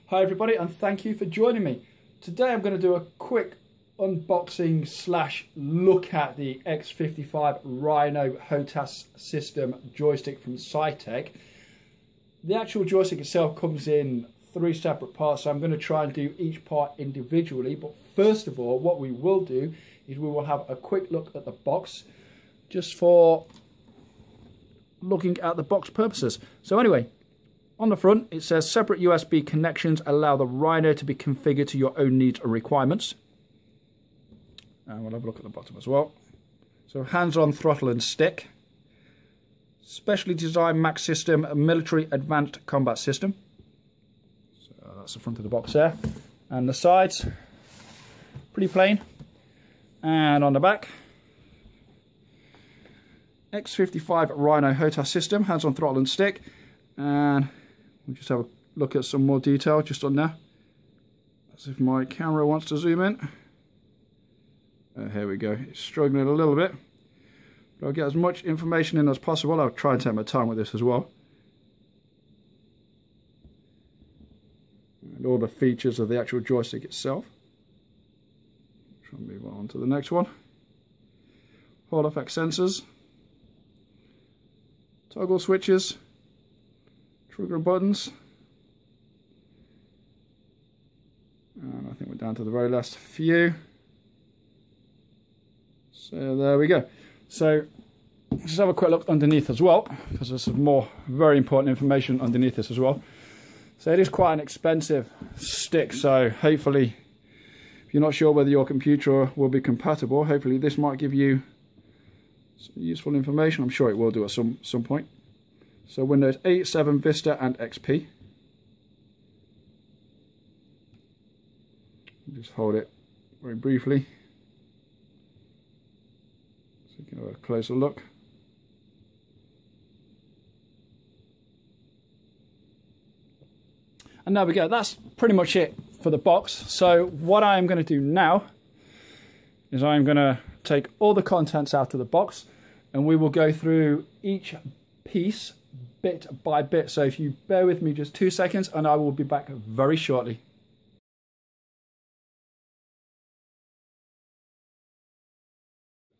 Hi everybody, and thank you for joining me. Today I'm going to do a quick unboxing slash look at the X-55 Rhino H.O.T.A.S system joystick from Saitek. The actual joystick itself comes in 3 separate parts, so I'm going to try and do each part individually. But first of all, what we will do is we will have a quick look at the box, just for looking at the box purposes. So anyway, on the front it says separate USB connections allow the Rhino to be configured to your own needs and requirements. And we'll have a look at the bottom as well. So hands-on throttle and stick. Specially designed Max system, a military advanced combat system. So that's the front of the box there. And the sides, pretty plain. And on the back, X-55 Rhino H.O.T.A.S system, hands-on throttle and stick. And we'll just have a look at some more detail just on there. As if my camera wants to zoom in. Here we go. It's struggling a little bit. But I'll get as much information in as possible. I'll try and take my time with this as well. And all the features of the actual joystick itself. Try and move on to the next one. Hall effect sensors. Toggle switches. Trigger buttons. And I think we're down to the very last few. So there we go. So let's just have a quick look underneath as well, because there's some more very important information underneath this as well. So it is quite an expensive stick, so hopefully if you're not sure whether your computer will be compatible, hopefully this might give you some useful information. I'm sure it will do at some point. So Windows 8, 7, Vista and XP. Just hold it very briefly so you can have a closer look. And there we go, that's pretty much it for the box. So what I'm going to do now is I'm going to take all the contents out of the box and we will go through each piece bit by bit. So if you bear with me just 2 seconds and I will be back very shortly.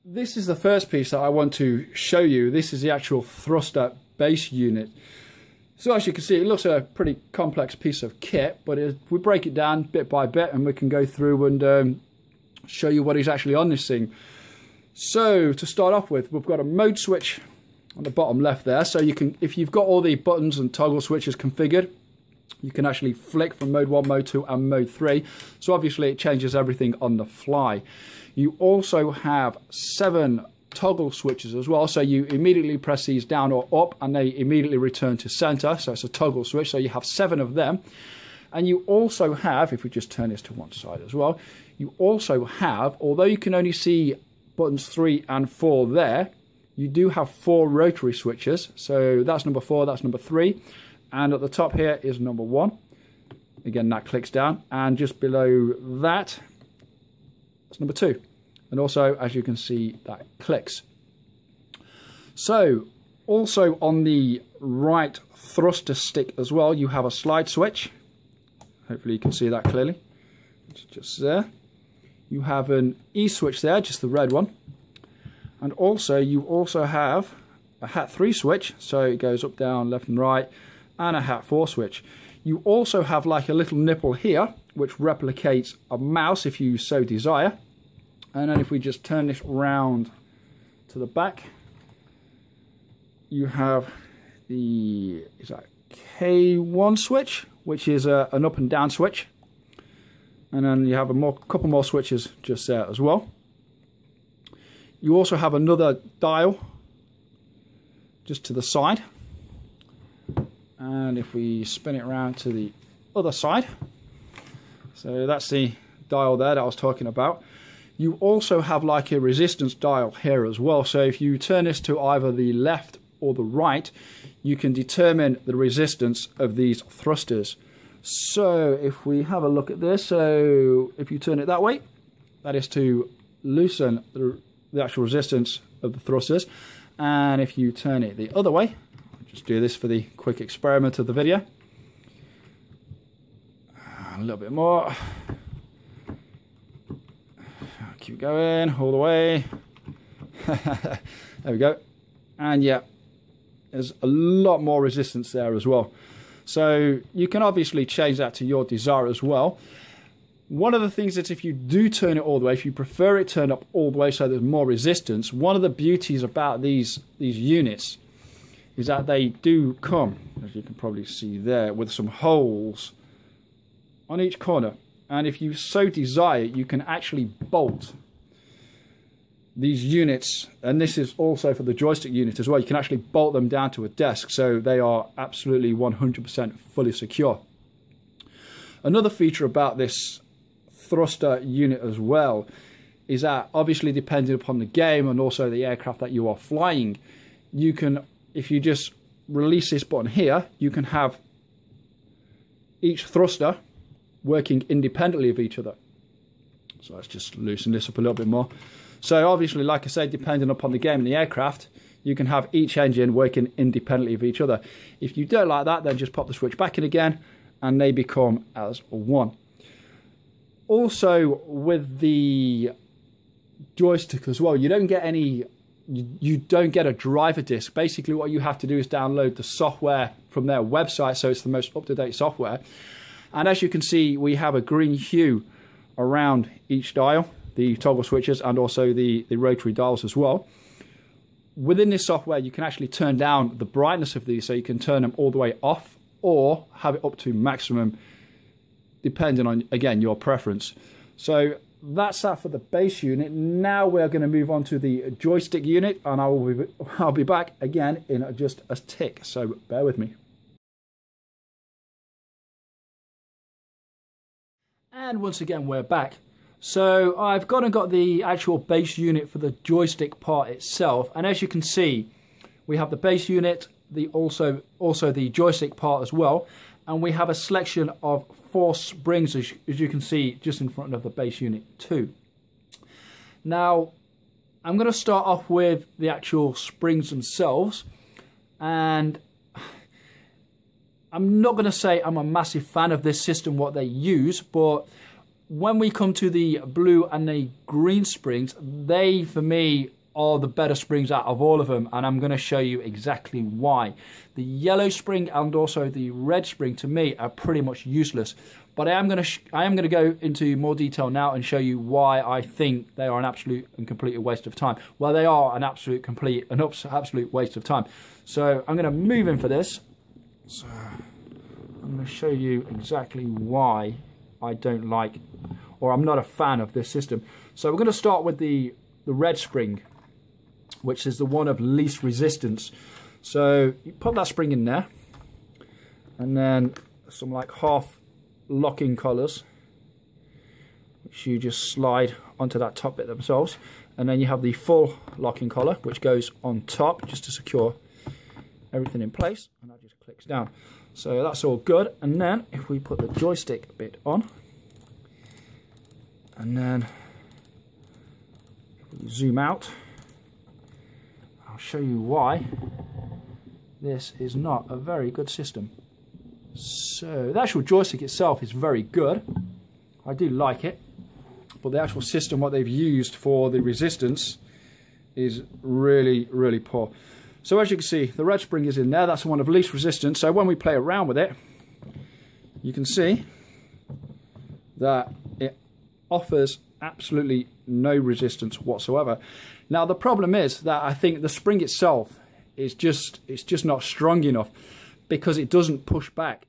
This is the first piece that I want to show you. This is the actual thruster base unit. So as you can see, it looks a pretty complex piece of kit, but we break it down bit by bit and we can go through and show you what is actually on this thing. So to start off with, we've got a mode switch on the bottom left there. So you can, if you've got all the buttons and toggle switches configured, you can actually flick from mode 1, mode 2 and mode 3. So obviously it changes everything on the fly. You also have 7 toggle switches as well, so you immediately press these down or up and they immediately return to center. So it's a toggle switch, so you have 7 of them. And you also have, if we just turn this to one side as well, you also have, although you can only see buttons 3 and 4 there, you do have 4 rotary switches. So that's number 4, that's number 3, and at the top here is number 1. Again, that clicks down, and just below that, that's number 2. And also, as you can see, that clicks. So, also on the right thruster stick as well, you have a slide switch. Hopefully you can see that clearly. It's just there. You have an E switch there, just the red one. And also, you also have a HAT3 switch, so it goes up, down, left and right, and a HAT4 switch. You also have like a little nipple here, which replicates a mouse if you so desire. And then if we just turn this round to the back, you have the K1 switch, which is an up and down switch. And then you have a couple more switches just there as well. You also have another dial just to the side. And if we spin it around to the other side, so that's the dial there that I was talking about. You also have like a resistance dial here as well. So if you turn this to either the left or the right, you can determine the resistance of these thrusters. So if we have a look at this, so if you turn it that way, that is to loosen the actual resistance of the thrusters. And if you turn it the other way, just do this for the quick experiment of the video. A little bit more. Keep going all the way. There we go. And yeah, there's a lot more resistance there as well. So you can obviously change that to your desire as well. One of the things that if you do turn it all the way, if you prefer it turned up all the way so there's more resistance, one of the beauties about these units is that they do come, as you can probably see there, with some holes on each corner. And if you so desire, you can actually bolt these units, and this is also for the joystick unit as well. You can actually bolt them down to a desk, so they are absolutely 100% fully secure. Another feature about this thruster unit as well is that obviously depending upon the game and also the aircraft that you are flying, you can, if you just release this button here, you can have each thruster working independently of each other. So let's just loosen this up a little bit more. So obviously, like I say, depending upon the game and the aircraft, you can have each engine working independently of each other. If you don't like that, then just pop the switch back in again and they become as one. Also with the joystick as well, you don't get any, you don't get a driver disc. Basically what you have to do is download the software from their website, so it's the most up-to-date software. And as you can see, we have a green hue around each dial, the toggle switches and also the rotary dials as well. Within this software, you can actually turn down the brightness of these, so you can turn them all the way off or have it up to maximum, depending on, again, your preference. So that's that for the base unit. Now we're going to move on to the joystick unit, and I'll be back again in just a tick, so bear with me. And once again, we're back. So I've gone and got the actual base unit for the joystick part itself, and as you can see, we have the base unit, also the joystick part as well, and we have a selection of 4 springs, as you can see, just in front of the base unit too. Now, I'm going to start off with the actual springs themselves, and I'm not going to say I'm a massive fan of this system, what they use, but when we come to the blue and the green springs, they, for me, are the better springs out of all of them, and I'm going to show you exactly why. The yellow spring and also the red spring, to me, are pretty much useless. But I am going to go into more detail now and show you why I think they are an absolute and complete waste of time. Well, they are an absolute waste of time. So I'm going to move in for this. So I'm going to show you exactly why I don't like, or I'm not a fan of this system. So we're going to start with the red spring, which is the one of least resistance. So you put that spring in there, and then some like half locking collars, which you just slide onto that top bit themselves, and then you have the full locking collar, which goes on top just to secure everything in place, and that just clicks down. So that's all good. And then if we put the joystick bit on, and then if we zoom out, I'll show you why this is not a very good system. So the actual joystick itself is very good. I do like it, but the actual system, what they've used for the resistance, is really, really poor. So as you can see, the red spring is in there. That's the one of least resistance. So when we play around with it, you can see that it offers absolutely no resistance whatsoever. Now the problem is that I think the spring itself is just not strong enough, because it doesn't push back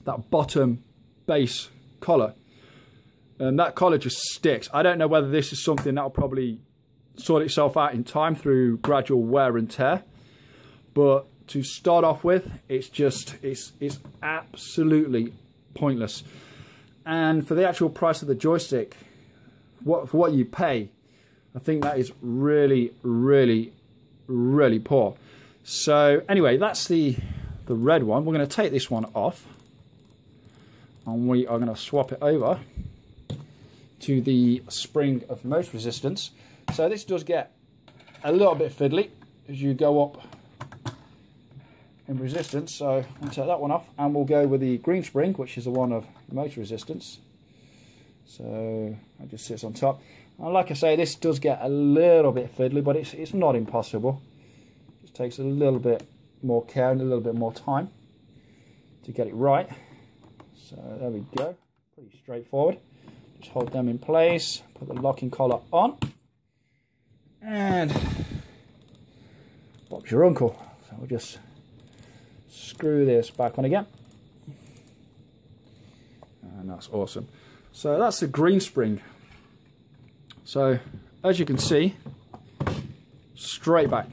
that bottom base collar, and that collar just sticks. I don't know whether this is something that will probably sort itself out in time through gradual wear and tear, but to start off with, it's absolutely pointless. And for the actual price of the joystick, for what you pay, I think that is really, really, really poor. So anyway, that's the red one. We're going to take this one off, and we are going to swap it over to the spring of most resistance. So this does get a little bit fiddly as you go up in resistance, so I'll take that one off, and we'll go with the green spring, which is the one of motor resistance. So it just sits on top. And like I say, this does get a little bit fiddly, but it's not impossible. It just takes a little bit more care and a little bit more time to get it right. So there we go, pretty straightforward. Just hold them in place, put the locking collar on, and Bob's your uncle. So we'll just screw this back on again, and that's awesome. So that's the green spring. So as you can see, straight back.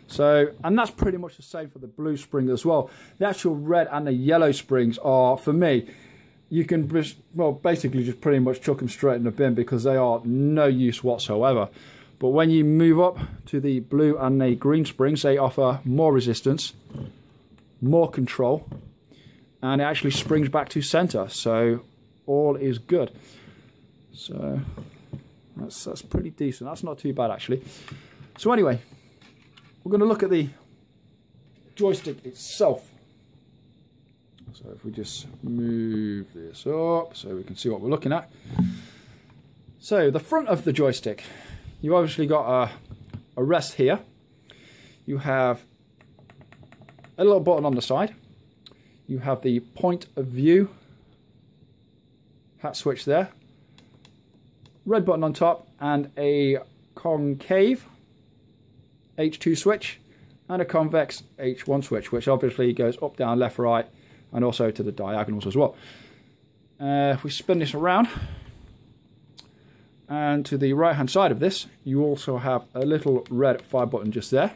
So, and that's pretty much the same for the blue spring as well. The actual red and the yellow springs are, for me, you can just, well, basically just pretty much chuck them straight in the bin because they are no use whatsoever. But when you move up to the blue and the green springs, they offer more resistance, more control, and it actually springs back to center. So all is good. So that's pretty decent. That's not too bad actually. So anyway, we're going to look at the joystick itself. So if we just move this up so we can see what we're looking at. So the front of the joystick, you've obviously got a rest here. You have a little button on the side. You have the point of view hat switch there. Red button on top, and a concave H2 switch and a convex H1 switch, which obviously goes up, down, left, right, and also to the diagonals as well. If we spin this around, and to the right hand side of this, you also have a little red fire button just there.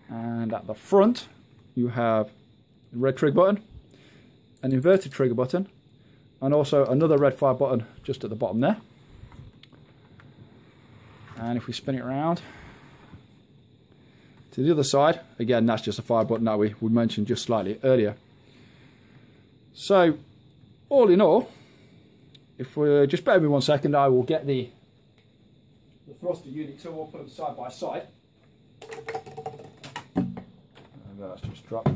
And at the front, you have a red trigger button, an inverted trigger button, and also another red fire button just at the bottom there. And if we spin it around to the other side, again, that's just a fire button that we mentioned just slightly earlier. So, all in all, if we just bear with me 1 second, I will get the thruster unit tool, we'll put them side by side. And that's just dropped.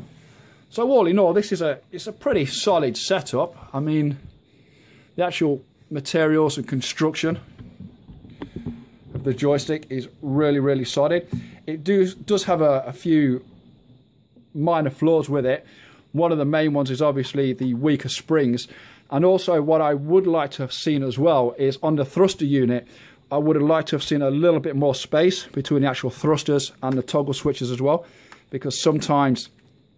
So all in all, it's a pretty solid setup. I mean, the actual materials and construction of the joystick is really, really solid. It does have a few minor flaws with it. One of the main ones is obviously the weaker springs. And also what I would like to have seen as well is on the thruster unit, I would have liked to have seen a little bit more space between the actual thrusters and the toggle switches as well, because sometimes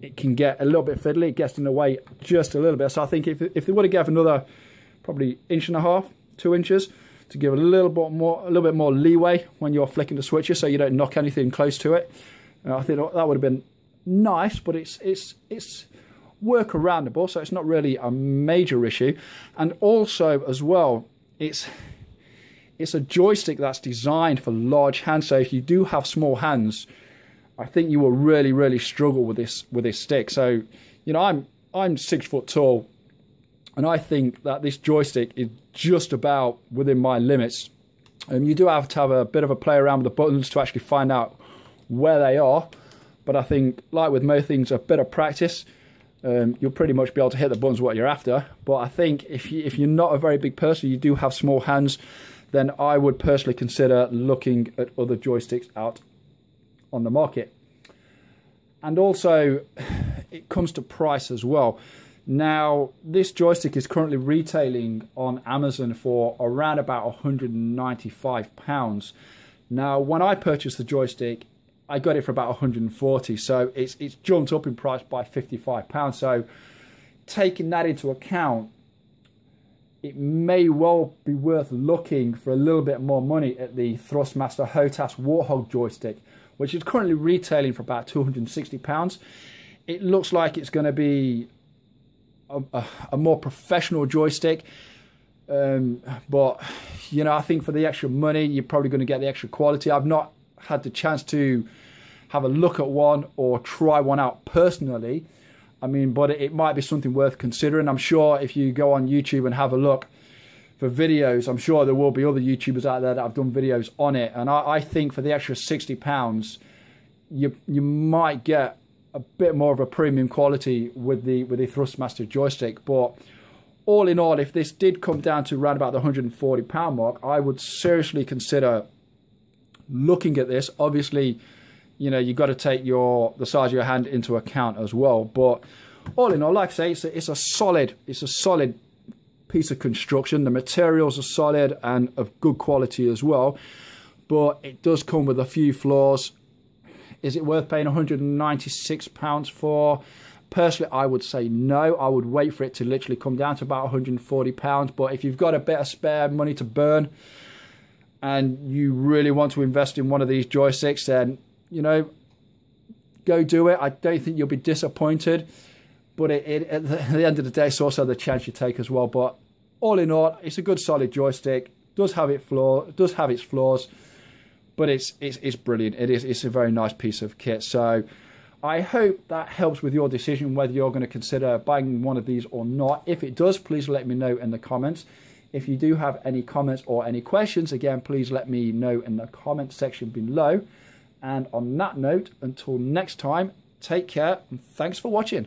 it can get a little bit fiddly. It gets in the way just a little bit. So I think if they would have given another probably 1.5 inches, 2 inches, to give it a little bit more leeway when you're flicking the switches, so you don't knock anything close to it, I think that would have been nice. But it's workaroundable, so it's not really a major issue. And also as well, it's a joystick that's designed for large hands. So if you do have small hands, I think you will really, really struggle with this stick. So, you know, I'm 6 foot tall, and I think that this joystick is just about within my limits. You do have to have a bit of a play around with the buttons to actually find out where they are. But I think, like with most things, a bit of practice, you'll pretty much be able to hit the buttons what you're after. But I think if you're not a very big person, you do have small hands, then I would personally consider looking at other joysticks out on the market. And also, it comes to price as well. Now, this joystick is currently retailing on Amazon for around about £195. Now, when I purchased the joystick, I got it for about 140, so it's jumped up in price by £55. So, taking that into account, it may well be worth looking for a little bit more money at the Thrustmaster H.O.T.A.S Warthog joystick, which is currently retailing for about £260. It looks like it's going to be a more professional joystick, but you know, I think for the extra money, you're probably going to get the extra quality. I've not had the chance to have a look at one or try one out personally. I mean, but it might be something worth considering. I'm sure if you go on YouTube and have a look for videos, I'm sure there will be other YouTubers out there that have done videos on it. And I think for the extra £60, you might get a bit more of a premium quality with the Thrustmaster joystick. But all in all, if this did come down to around about the £140 mark, I would seriously consider looking at this. Obviously, you know, you've got to take the size of your hand into account as well. But all in all, like I say, it's a solid piece of construction. The materials are solid and of good quality as well, but it does come with a few flaws. Is it worth paying £196 for? Personally, I would say no. I would wait for it to literally come down to about £140. But if you've got a bit of spare money to burn and you really want to invest in one of these joysticks, then, you know, go do it. I don't think you'll be disappointed. But at the end of the day, it's also the chance you take as well. But all in all, it's a good solid joystick. Does have its flaws, but it's brilliant. It's a very nice piece of kit. So I hope that helps with your decision whether you're going to consider buying one of these or not. If it does, please let me know in the comments. If you do have any comments or any questions, again, please let me know in the comment section below. And on that note, until next time, take care and thanks for watching.